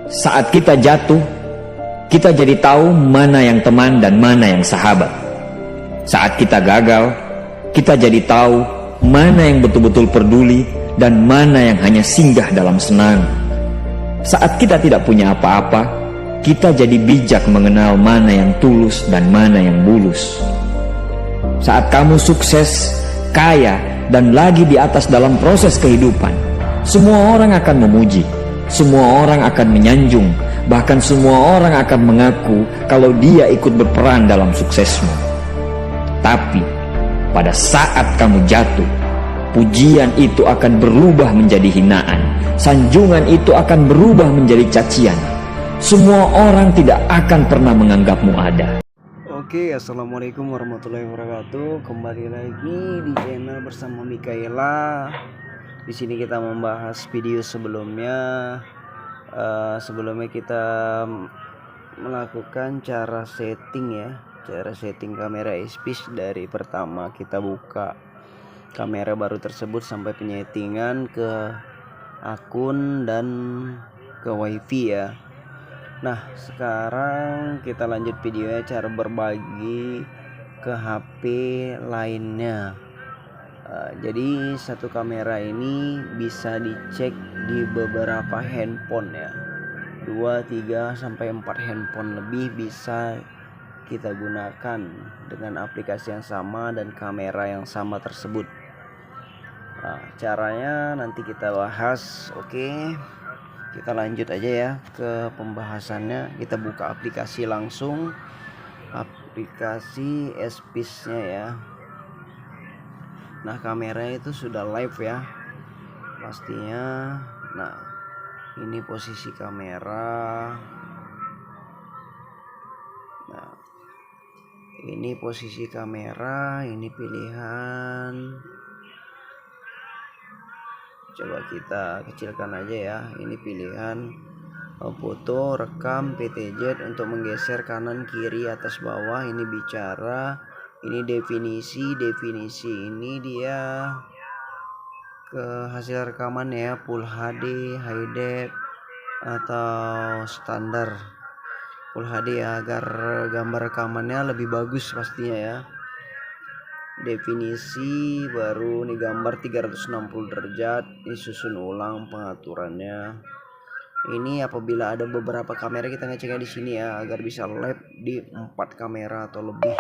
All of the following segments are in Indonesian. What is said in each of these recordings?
Saat kita jatuh, kita jadi tahu mana yang teman dan mana yang sahabat. Saat kita gagal, kita jadi tahu mana yang betul-betul peduli dan mana yang hanya singgah dalam senang. Saat kita tidak punya apa-apa, kita jadi bijak mengenal mana yang tulus dan mana yang bulus. Saat kamu sukses, kaya, dan lagi di atas dalam proses kehidupan, semua orang akan memuji, semua orang akan menyanjung, bahkan semua orang akan mengaku kalau dia ikut berperan dalam suksesmu. Tapi pada saat kamu jatuh, pujian itu akan berubah menjadi hinaan, sanjungan itu akan berubah menjadi cacian. Semua orang tidak akan pernah menganggapmu ada. Oke, assalamualaikum warahmatullahi wabarakatuh. Kembali lagi di channel bersama Mikaela. Di sini kita membahas video sebelumnya. Sebelumnya kita melakukan cara setting kamera espice dari pertama kita buka kamera baru tersebut sampai penyetingan ke akun dan ke wifi ya. Nah, sekarang kita lanjut videonya cara berbagi ke HP lainnya. Jadi satu kamera ini bisa dicek di beberapa handphone ya. 2, 3 sampai 4 handphone lebih bisa kita gunakan dengan aplikasi yang sama dan kamera yang sama tersebut. Nah, caranya nanti kita bahas. Oke. Kita lanjut aja ya ke pembahasannya. Kita buka aplikasi langsung, aplikasi espice-nya ya. Nah, kamera itu sudah live ya pastinya. Nah, ini posisi kamera. Nah, ini posisi kamera, ini pilihan. Coba kita kecilkan aja ya. Ini pilihan foto, rekam, PTZ untuk menggeser kanan, kiri, atas, bawah. Ini bicara. Ini definisi. Definisi ini dia ke hasil rekaman ya, Full HD, High Def atau standar Full HD ya, agar gambar rekamannya lebih bagus pastinya ya. Definisi baru nih, gambar 360 derajat. Ini susun ulang pengaturannya. Ini apabila ada beberapa kamera kita ngeceknya di sini ya, agar bisa live di 4 kamera atau lebih.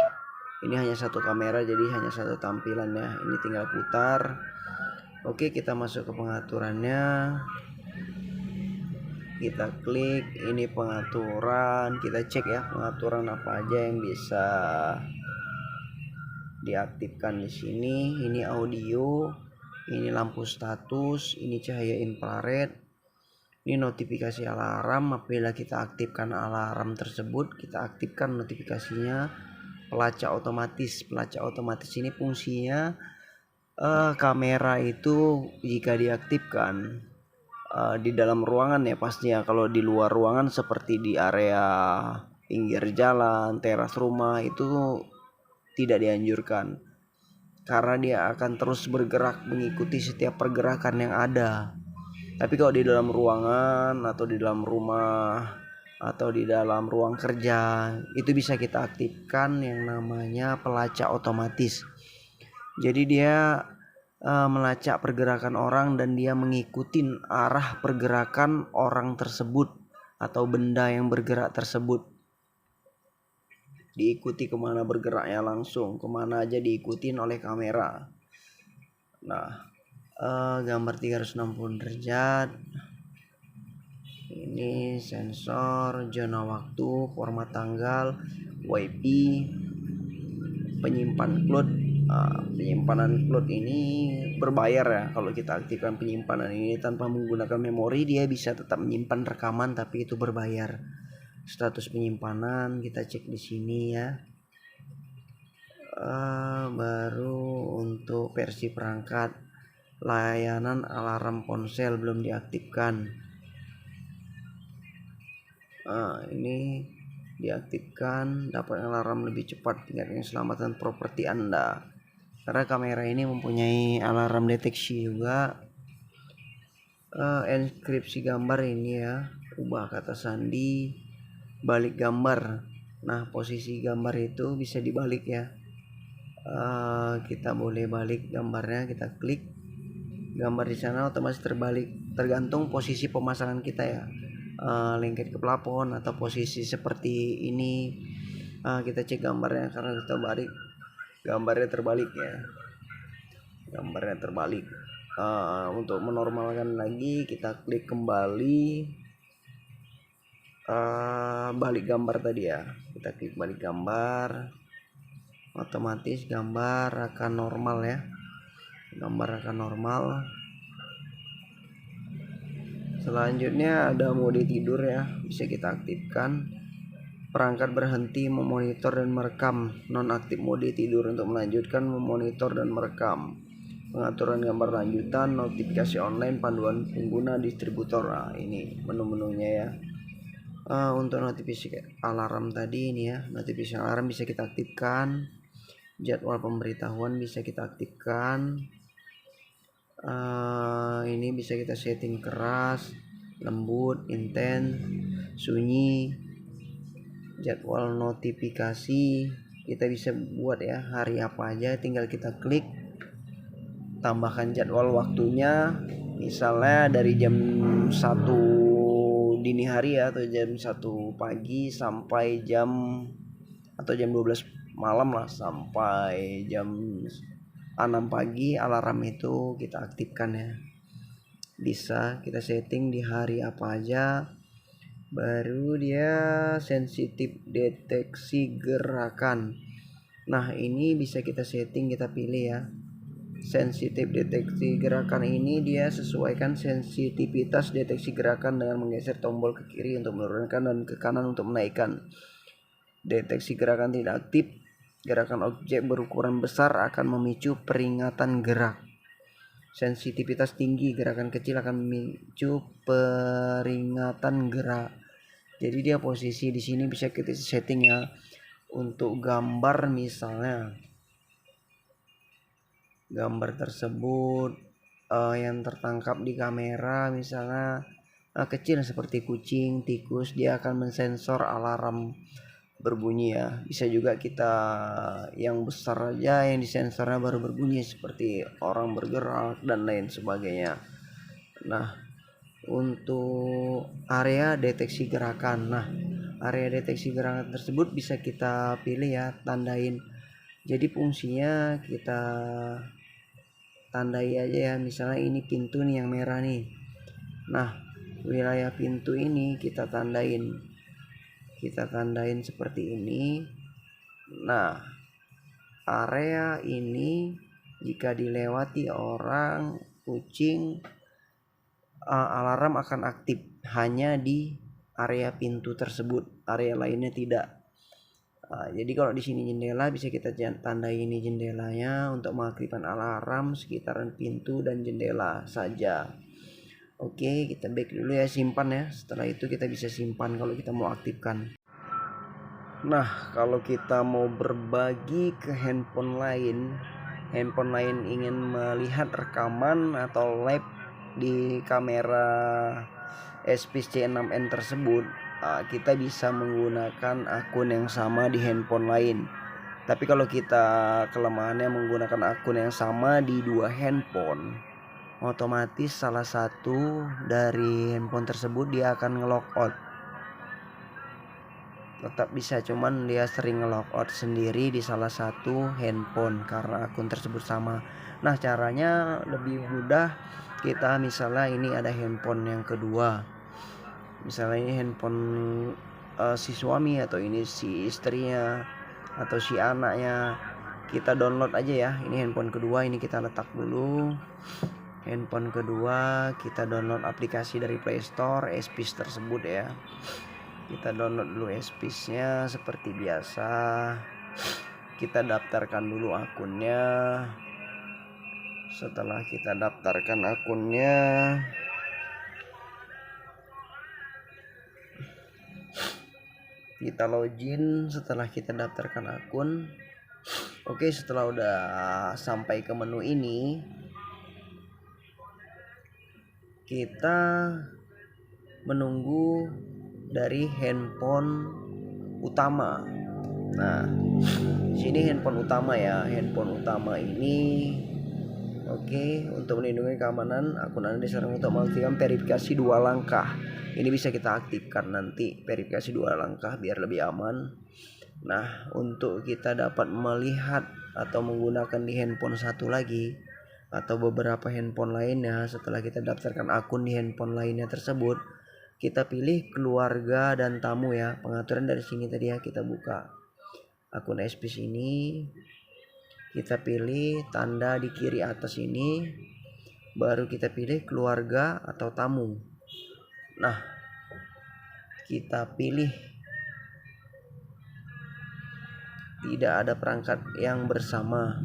Ini hanya satu kamera jadi hanya satu tampilan ya. Ini tinggal putar. Oke, kita masuk ke pengaturannya. Kita klik ini pengaturan, kita cek ya pengaturan apa aja yang bisa diaktifkan di sini. Ini audio, ini lampu status, ini cahaya infrared, ini notifikasi alarm. Apabila kita aktifkan alarm tersebut, kita aktifkan notifikasinya. Pelacak otomatis. Pelacak otomatis ini fungsinya kamera itu jika diaktifkan di dalam ruangan ya pastinya. Kalau di luar ruangan seperti di area pinggir jalan, teras rumah itu tidak dianjurkan, karena dia akan terus bergerak mengikuti setiap pergerakan yang ada. Tapi kalau di dalam ruangan atau di dalam rumah atau di dalam ruang kerja, itu bisa kita aktifkan yang namanya pelacak otomatis. Jadi dia melacak pergerakan orang dan dia mengikuti arah pergerakan orang tersebut atau benda yang bergerak tersebut. Diikuti kemana bergeraknya, langsung kemana aja diikutin oleh kamera. Nah, gambar 360 derajat. Ini sensor, zona waktu, format tanggal, wifi, penyimpan cloud. Penyimpanan cloud ini berbayar ya. Kalau kita aktifkan penyimpanan ini tanpa menggunakan memori, dia bisa tetap menyimpan rekaman tapi itu berbayar. Status penyimpanan kita cek di sini ya. Baru untuk versi perangkat, layanan alarm ponsel belum diaktifkan. Ini diaktifkan, dapat alarm lebih cepat, tingkatkan keselamatan properti Anda. Karena kamera ini mempunyai alarm deteksi juga. Enkripsi gambar ini ya, ubah kata sandi, balik gambar. Nah, posisi gambar itu bisa dibalik ya. Kita boleh balik gambarnya, kita klik gambar di sana otomatis terbalik, tergantung posisi pemasangan kita ya. Lengket ke plafon atau posisi seperti ini. Kita cek gambarnya, karena kita balik gambarnya terbalik ya, gambarnya terbalik. Untuk menormalkan lagi kita klik kembali, balik gambar tadi ya, kita klik balik gambar, otomatis gambar akan normal ya, gambar akan normal. Selanjutnya ada mode tidur ya, bisa kita aktifkan. Perangkat berhenti memonitor dan merekam, nonaktif mode tidur untuk melanjutkan memonitor dan merekam. Pengaturan gambar lanjutan, notifikasi online, panduan pengguna, distributor. Ini menu-menunya ya. Untuk notifikasi alarm tadi ini ya, notifikasi alarm bisa kita aktifkan. Jadwal pemberitahuan bisa kita aktifkan. Ini bisa kita setting keras, lembut, intens, sunyi. Jadwal notifikasi kita bisa buat ya, hari apa aja, tinggal kita klik, tambahkan jadwal waktunya, misalnya dari jam 1 dini hari ya, atau jam 1 pagi sampai jam 12 malam lah, sampai jam 6 pagi alarm itu kita aktifkan ya. Bisa kita setting di hari apa aja. Baru dia sensitif deteksi gerakan. Nah, ini bisa kita setting, kita pilih ya. Sensitif deteksi gerakan ini dia sesuaikan sensitivitas deteksi gerakan dengan menggeser tombol ke kiri untuk menurunkan dan ke kanan untuk menaikkan. Deteksi gerakan tidak aktif, gerakan objek berukuran besar akan memicu peringatan gerak. Sensitivitas tinggi, gerakan kecil akan memicu peringatan gerak. Jadi dia posisi di sini bisa kita setting ya. Untuk gambar misalnya, gambar tersebut yang tertangkap di kamera misalnya kecil seperti kucing, tikus, dia akan mensensor alarm berbunyi ya. Bisa juga kita yang besar aja yang disensornya baru berbunyi, seperti orang bergerak dan lain sebagainya. Nah, untuk area deteksi gerakan, nah area deteksi gerakan tersebut bisa kita pilih ya, tandain. Jadi fungsinya kita tandai aja ya, misalnya ini pintu nih yang merah nih. Nah, wilayah pintu ini kita tandain seperti ini. Nah, area ini jika dilewati orang, kucing, alarm akan aktif hanya di area pintu tersebut, area lainnya tidak. Jadi kalau di sini jendela, bisa kita tandai ini jendelanya untuk mengaktifkan alarm sekitaran pintu dan jendela saja. Oke, kita back dulu ya, simpan ya. Setelah itu kita bisa simpan kalau kita mau aktifkan. Nah, kalau kita mau berbagi ke handphone lain ingin melihat rekaman atau live di kamera SPIS C6N tersebut, kita bisa menggunakan akun yang sama di handphone lain. Tapi kalau kita kelemahannya menggunakan akun yang sama di 2 handphone, otomatis salah satu dari handphone tersebut dia akan nge-logout. Tetap bisa, cuman dia sering nge-logout sendiri di salah satu handphone karena akun tersebut sama. Nah, caranya lebih mudah. Kita misalnya ini ada handphone yang kedua, misalnya ini handphone si suami atau ini si istrinya atau si anaknya, kita download aja ya. Ini handphone kedua, ini kita letak dulu. Handphone kedua kita download aplikasi dari Play Store SPIS tersebut ya. Kita download dulu SPIS-nya seperti biasa. Kita daftarkan dulu akunnya. Setelah kita daftarkan akunnya, kita login. Setelah kita daftarkan akun, oke, setelah udah sampai ke menu ini, kita menunggu dari handphone utama. Nah, sini handphone utama ya. Handphone utama ini untuk melindungi keamanan akun Anda disarankan untuk mengaktifkan verifikasi 2 langkah. Ini bisa kita aktifkan nanti verifikasi 2 langkah biar lebih aman. Nah, untuk kita dapat melihat atau menggunakan di handphone satu lagi atau beberapa handphone lainnya setelah kita daftarkan akun di handphone lainnya tersebut, kita pilih keluarga dan tamu ya. Pengaturan dari sini tadi ya, kita buka akun SPIS ini, kita pilih tanda di kiri atas ini, baru kita pilih keluarga atau tamu. Nah, kita pilih tidak ada perangkat yang bersama.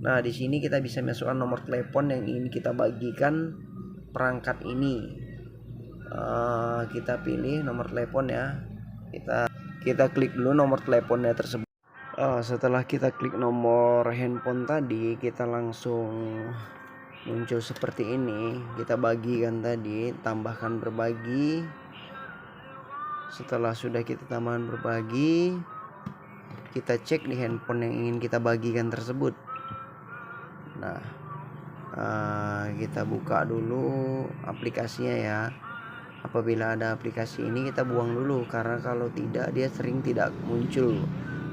Nah, di sini kita bisa masukkan nomor telepon yang ingin kita bagikan perangkat ini. Kita pilih nomor telepon ya. Kita klik dulu nomor teleponnya tersebut. Setelah kita klik nomor handphone tadi, kita langsung muncul seperti ini. Kita bagikan tadi, tambahkan berbagi. Setelah sudah kita tambahkan berbagi, kita cek di handphone yang ingin kita bagikan tersebut. Nah, kita buka dulu aplikasinya ya. Apabila ada aplikasi ini kita buang dulu, karena kalau tidak dia sering tidak muncul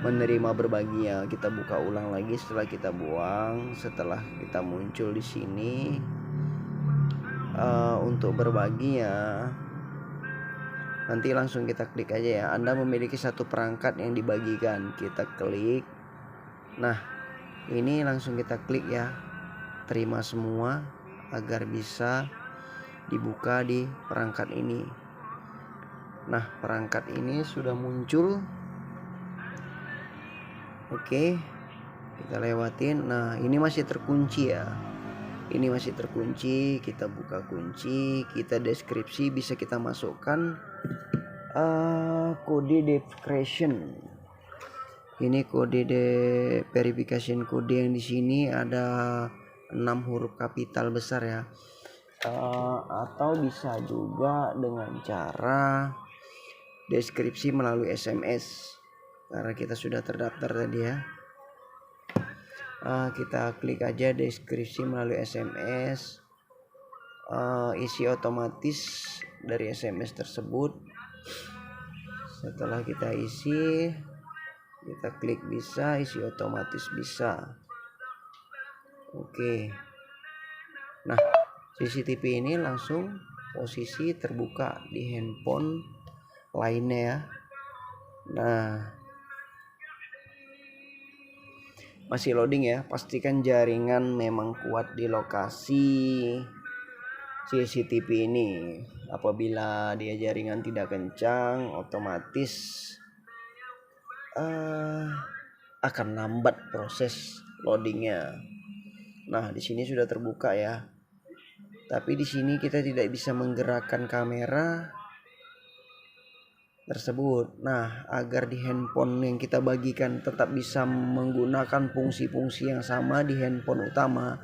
menerima berbaginya. Kita buka ulang lagi setelah kita buang. Setelah kita muncul di sini untuk berbaginya, nanti langsung kita klik aja ya. Anda memiliki satu perangkat yang dibagikan, kita klik. Nah, ini langsung kita klik ya, terima semua agar bisa dibuka di perangkat ini. Nah, perangkat ini sudah muncul. Oke, kita lewatin. Nah, ini masih terkunci ya. Ini masih terkunci. Kita buka kunci, kita deskripsi, bisa kita masukkan kode verification. Ini kode verification kode yang di sini ada 6 huruf kapital besar ya. Atau bisa juga dengan cara deskripsi melalui SMS, karena kita sudah terdaftar tadi ya. Kita klik aja deskripsi melalui SMS, isi otomatis dari SMS tersebut. Setelah kita isi, kita klik bisa, isi otomatis bisa. Oke. Nah, CCTV ini langsung posisi terbuka di handphone lainnya ya. Nah, masih loading ya. Pastikan jaringan memang kuat di lokasi CCTV ini. Apabila dia jaringan tidak kencang, otomatis akan lambat proses loadingnya. Nah, di sini sudah terbuka ya. Tapi di sini kita tidak bisa menggerakkan kamera tersebut. Nah, agar di handphone yang kita bagikan tetap bisa menggunakan fungsi-fungsi yang sama di handphone utama,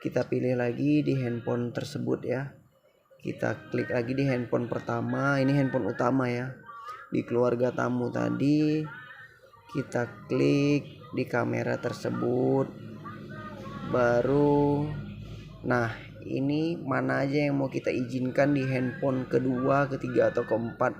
kita pilih lagi di handphone tersebut ya. Kita klik lagi di handphone pertama, ini handphone utama ya. Di keluarga tamu tadi, kita klik di kamera tersebut. Baru, nah ini mana aja yang mau kita izinkan di handphone kedua, ketiga, atau keempat.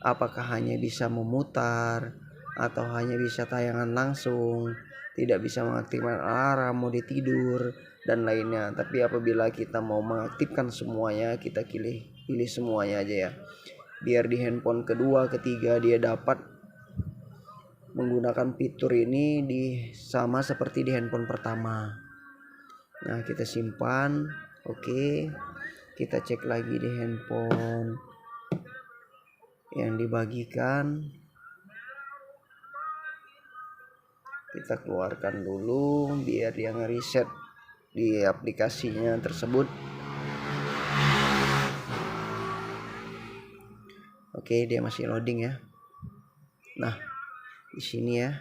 Apakah hanya bisa memutar atau hanya bisa tayangan langsung, tidak bisa mengaktifkan alarm, mode tidur, dan lainnya. Tapi apabila kita mau mengaktifkan semuanya, kita pilih semuanya aja ya. Biar di handphone kedua, ketiga dia dapat menggunakan fitur ini sama seperti di handphone pertama. Nah, kita simpan. Oke, kita cek lagi di handphone yang dibagikan. Kita keluarkan dulu biar dia ngereset di aplikasinya tersebut. Oke, dia masih loading ya. Nah, di sini ya.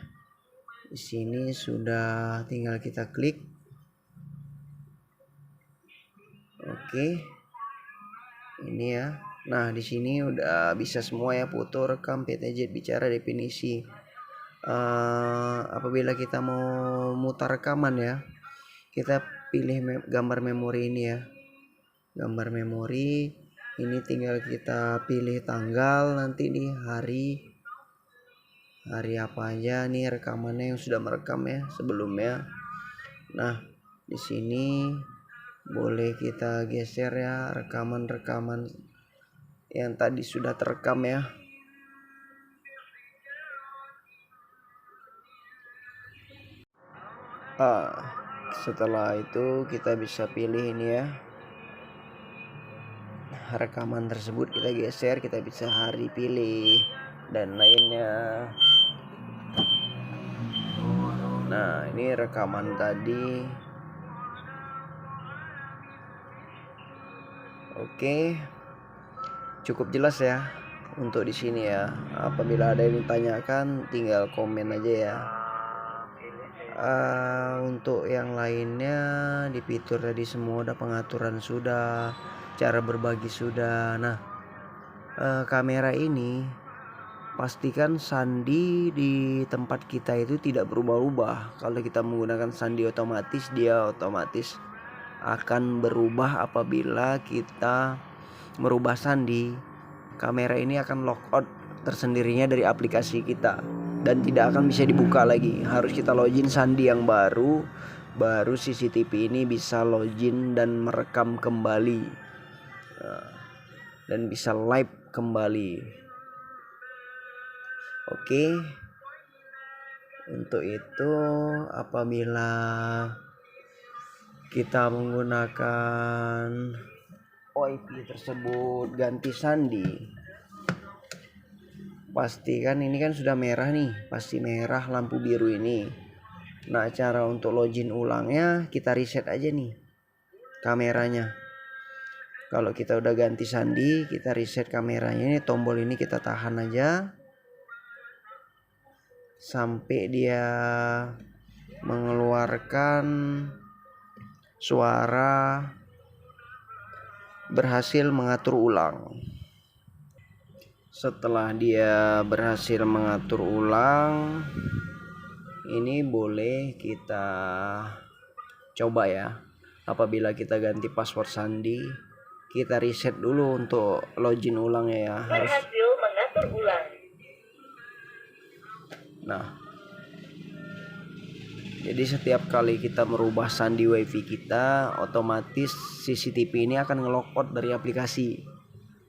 Di sini sudah tinggal kita klik. Oke. Ini ya. Nah, di sini udah bisa semua ya, foto, rekam, PTZ, bicara, definisi. Apabila kita mau mutar rekaman ya, kita pilih gambar memori ini ya. Gambar memori ini tinggal kita pilih tanggal, nanti nih hari apa aja nih rekamannya yang sudah merekam ya sebelumnya. Nah, di sini boleh kita geser ya rekaman-rekaman yang tadi sudah terekam ya. Setelah itu kita bisa pilih ini ya, rekaman tersebut kita geser, kita bisa hari, pilih, dan lainnya. Nah, ini rekaman tadi. Oke, cukup jelas ya untuk di sini ya. Apabila ada yang ditanyakan, tinggal komen aja ya. Untuk yang lainnya di fitur tadi semua udah, pengaturan sudah, cara berbagi sudah. Nah, kamera ini pastikan sandi di tempat kita itu tidak berubah-ubah. Kalau kita menggunakan sandi otomatis, dia otomatis akan berubah apabila kita merubah sandi. Kamera ini akan lockout tersendirinya dari aplikasi kita dan tidak akan bisa dibuka lagi. Harus kita login sandi yang baru CCTV ini bisa login dan merekam kembali, dan bisa live kembali. Oke, untuk itu apabila kita menggunakan WiFi tersebut ganti sandi, pastikan ini kan sudah merah nih, pasti merah lampu biru ini. Nah, cara untuk login ulangnya kita reset aja nih kameranya. Kalau kita udah ganti sandi, kita reset kameranya. Ini tombol ini kita tahan aja sampai dia mengeluarkan suara berhasil mengatur ulang. Setelah dia berhasil mengatur ulang, ini boleh kita coba ya. Apabila kita ganti password sandi, kita reset dulu untuk login ulangnya ya. Berhasil mengatur ulang. Nah, jadi setiap kali kita merubah sandi WiFi kita, otomatis CCTV ini akan nge-lockout dari aplikasi.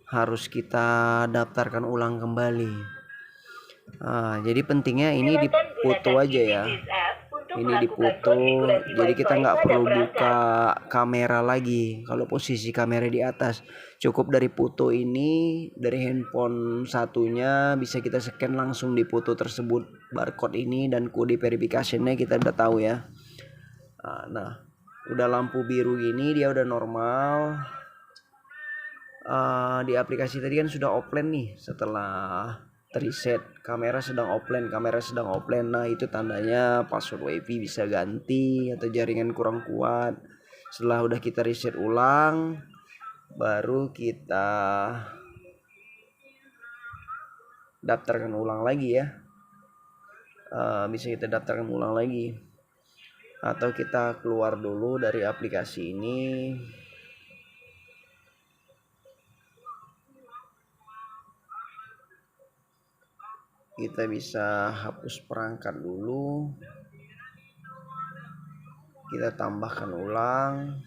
Harus kita daftarkan ulang kembali. Jadi pentingnya ini dipoto aja ya. Ini dipoto, jadi kita nggak perlu buka kamera lagi. Kalau posisi kamera di atas, cukup dari foto ini, dari handphone satunya bisa kita scan langsung di foto tersebut barcode ini, dan kode verifikasinya kita udah tahu ya. Nah, udah lampu biru gini, dia udah normal. Di aplikasi tadi kan sudah offline nih. Setelah reset, kamera sedang offline. Nah, itu tandanya password WiFi bisa ganti atau jaringan kurang kuat. Setelah udah kita reset ulang, baru kita daftarkan ulang lagi ya. Bisa kita daftarkan ulang lagi, atau kita keluar dulu dari aplikasi ini. Kita bisa hapus perangkat dulu, kita tambahkan ulang.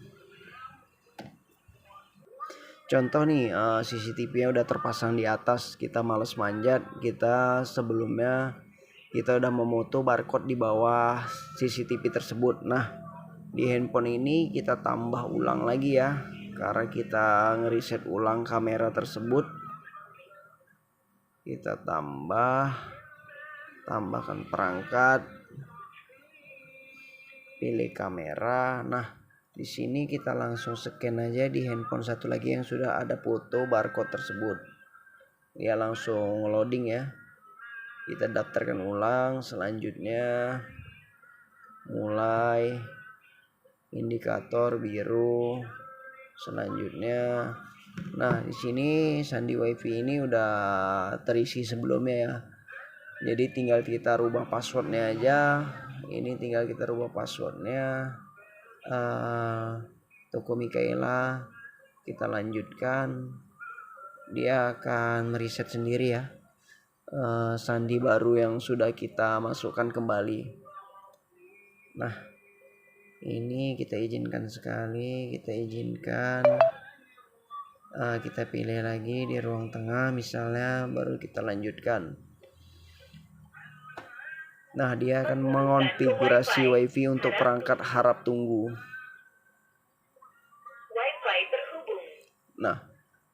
Contoh nih, CCTV-nya udah terpasang di atas, kita males manjat, kita sebelumnya kita udah memoto barcode di bawah CCTV tersebut. Nah, di handphone ini kita tambah ulang lagi ya, karena kita ngeriset ulang kamera tersebut. Kita tambahkan perangkat, pilih kamera. Nah, di sini kita langsung scan aja di handphone satu lagi yang sudah ada foto barcode tersebut. Dia langsung loading ya. Kita daftarkan ulang. Selanjutnya mulai indikator biru. Selanjutnya Nah, di sini sandi wifi ini udah terisi sebelumnya ya. Jadi tinggal kita rubah passwordnya aja. Ini tinggal kita rubah passwordnya. Toko Mikaela, kita lanjutkan. Dia akan meriset sendiri ya sandi baru yang sudah kita masukkan kembali. Nah, ini kita izinkan sekali, kita izinkan. Kita pilih lagi di ruang tengah misalnya, baru kita lanjutkan. Nah, dia akan mengonfigurasi wifi untuk perangkat harap tunggu. Wi-Fi terhubung. Nah,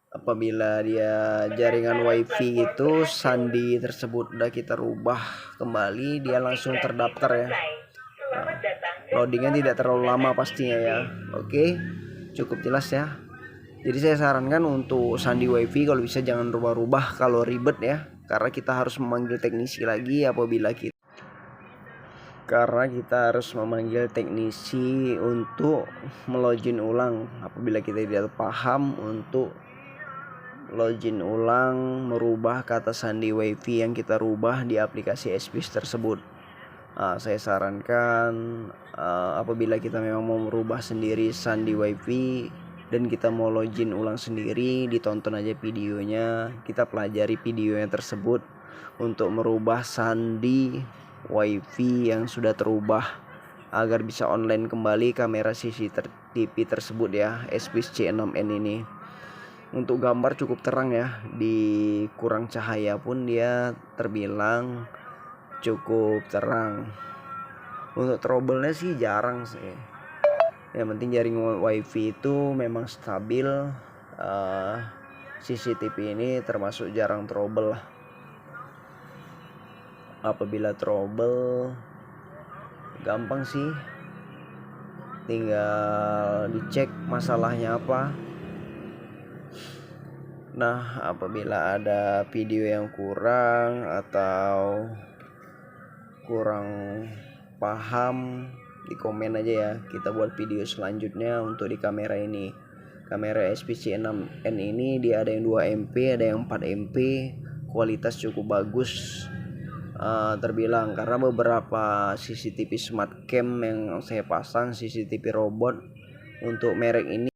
apabila dia jaringan wifi itu sandi tersebut udah kita rubah kembali, dia langsung terdaftar ya. Selamat datang. Loadingnya tidak terlalu lama pastinya ya. Oke, cukup jelas ya. Jadi saya sarankan untuk sandi wifi kalau bisa jangan rubah-rubah kalau ribet ya, karena kita harus memanggil teknisi lagi kita harus memanggil teknisi untuk melogin ulang apabila kita tidak paham untuk login ulang merubah kata sandi wifi yang kita rubah di aplikasi SPIS tersebut. Saya sarankan apabila kita memang mau merubah sendiri sandi wifi dan kita mau login ulang sendiri, ditonton aja videonya, kita pelajari videonya tersebut untuk merubah sandi wifi yang sudah terubah agar bisa online kembali kamera CCTV tersebut ya, SPIS C6N ini. Untuk gambar cukup terang ya, di kurang cahaya pun dia terbilang cukup terang. Untuk trouble-nya sih jarang sih. Yang penting jaringan wifi itu memang stabil. CCTV ini termasuk jarang trouble lah. Apabila trouble gampang sih, tinggal dicek masalahnya apa. Nah, apabila ada video yang kurang atau kurang paham, di komen aja ya, kita buat video selanjutnya untuk di kamera ini. Kamera SPC6N ini dia ada yang 2MP, ada yang 4MP, kualitas cukup bagus terbilang, karena beberapa CCTV smart cam yang saya pasang, CCTV robot untuk merek ini